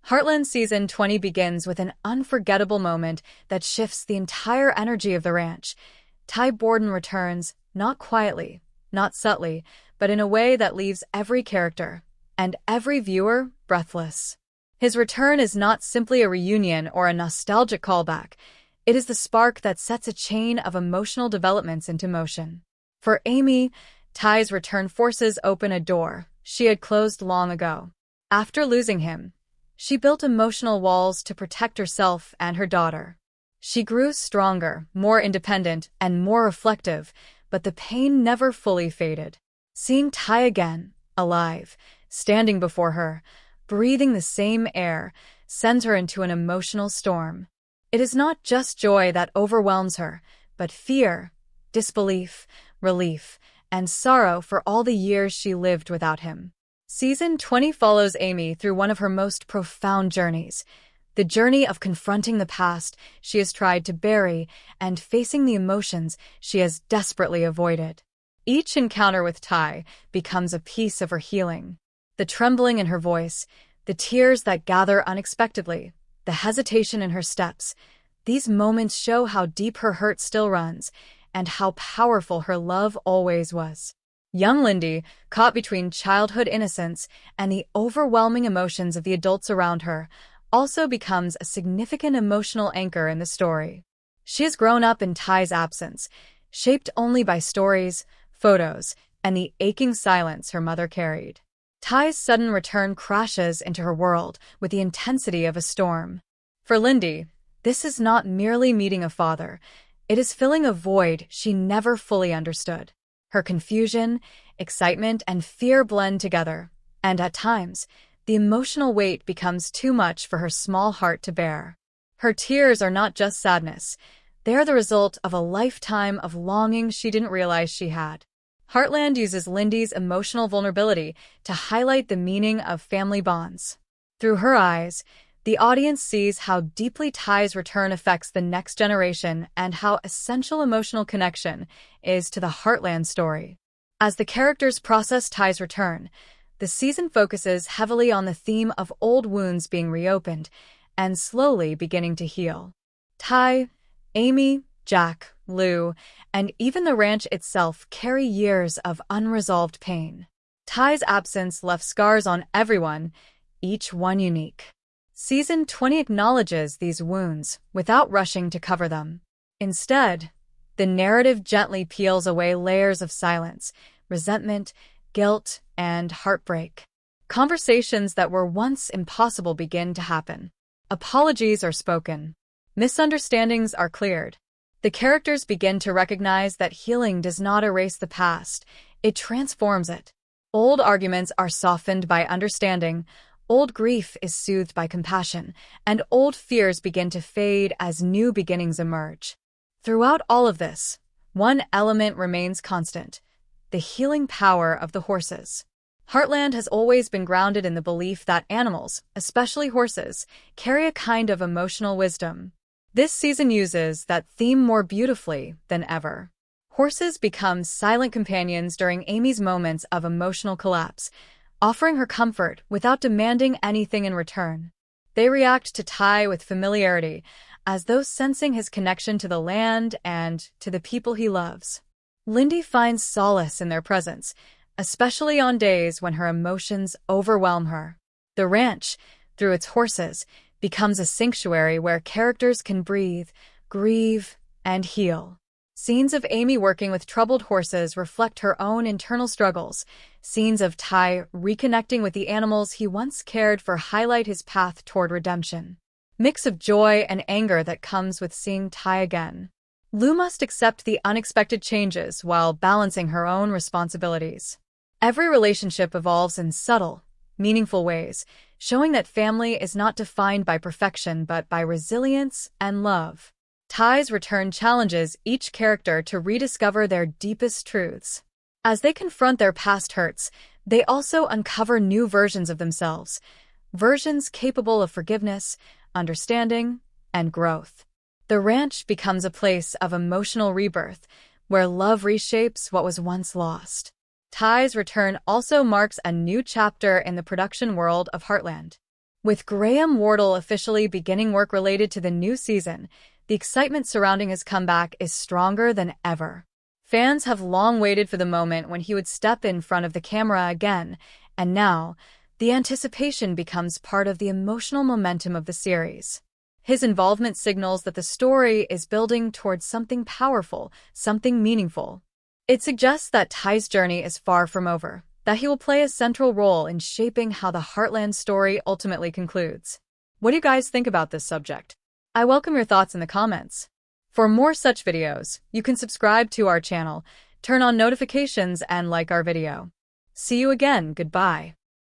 Heartland Season 20 begins with an unforgettable moment that shifts the entire energy of the ranch. Borden returns, not quietly, not subtly, but in a way that leaves every character and every viewer breathless. His return is not simply a reunion or a nostalgic callback. It is the spark that sets a chain of emotional developments into motion. For Amy, Ty's return forces open a door she had closed long ago. After losing him, she built emotional walls to protect herself and her daughter. She grew stronger, more independent, and more reflective, but the pain never fully faded. Seeing Ty again, alive, standing before her, breathing the same air, sends her into an emotional storm. It is not just joy that overwhelms her, but fear, disbelief, relief, and sorrow for all the years she lived without him. Season 20 follows Amy through one of her most profound journeys, the journey of confronting the past she has tried to bury and facing the emotions she has desperately avoided. Each encounter with Ty becomes a piece of her healing. The trembling in her voice, the tears that gather unexpectedly, the hesitation in her steps, these moments show how deep her hurt still runs and how powerful her love always was. Young Lindy, caught between childhood innocence and the overwhelming emotions of the adults around her, also becomes a significant emotional anchor in the story. She has grown up in Ty's absence, shaped only by stories, photos, and the aching silence her mother carried. Ty's sudden return crashes into her world with the intensity of a storm. For Lindy, this is not merely meeting a father, it is filling a void she never fully understood. Her confusion, excitement, and fear blend together, and at times, the emotional weight becomes too much for her small heart to bear. Her tears are not just sadness, they are the result of a lifetime of longing she didn't realize she had. Heartland uses Lindy's emotional vulnerability to highlight the meaning of family bonds. Through her eyes, the audience sees how deeply Ty's return affects the next generation and how essential emotional connection is to the Heartland story. As the characters process Ty's return, the season focuses heavily on the theme of old wounds being reopened and slowly beginning to heal. Ty, Amy, Jack, Lou, and even the ranch itself carry years of unresolved pain. Ty's absence left scars on everyone, each one unique. Season 20 acknowledges these wounds without rushing to cover them. Instead, the narrative gently peels away layers of silence, resentment, guilt, and heartbreak. Conversations that were once impossible begin to happen. Apologies are spoken. Misunderstandings are cleared. The characters begin to recognize that healing does not erase the past, it transforms it. Old arguments are softened by understanding, old grief is soothed by compassion, and old fears begin to fade as new beginnings emerge. Throughout all of this, one element remains constant: the healing power of the horses. Heartland has always been grounded in the belief that animals, especially horses, carry a kind of emotional wisdom. This season uses that theme more beautifully than ever. Horses become silent companions during Amy's moments of emotional collapse, offering her comfort without demanding anything in return. They react to Ty with familiarity, as though sensing his connection to the land and to the people he loves. Lindy finds solace in their presence, especially on days when her emotions overwhelm her. The ranch, through its horses, becomes a sanctuary where characters can breathe, grieve, and heal. Scenes of Amy working with troubled horses reflect her own internal struggles. Scenes of Ty reconnecting with the animals he once cared for highlight his path toward redemption. Mix of joy and anger that comes with seeing Ty again. Lou must accept the unexpected changes while balancing her own responsibilities. Every relationship evolves in subtle, meaningful ways, showing that family is not defined by perfection but by resilience and love. Ty's return challenges each character to rediscover their deepest truths. As they confront their past hurts, they also uncover new versions of themselves, versions capable of forgiveness, understanding, and growth. The ranch becomes a place of emotional rebirth, where love reshapes what was once lost. Ty's return also marks a new chapter in the production world of Heartland. With Graham Wardle officially beginning work related to the new season, the excitement surrounding his comeback is stronger than ever. Fans have long waited for the moment when he would step in front of the camera again, and now, the anticipation becomes part of the emotional momentum of the series. His involvement signals that the story is building towards something powerful, something meaningful. It suggests that Ty's journey is far from over, that he will play a central role in shaping how the Heartland story ultimately concludes. What do you guys think about this subject? I welcome your thoughts in the comments. For more such videos, you can subscribe to our channel, turn on notifications, and like our video. See you again. Goodbye.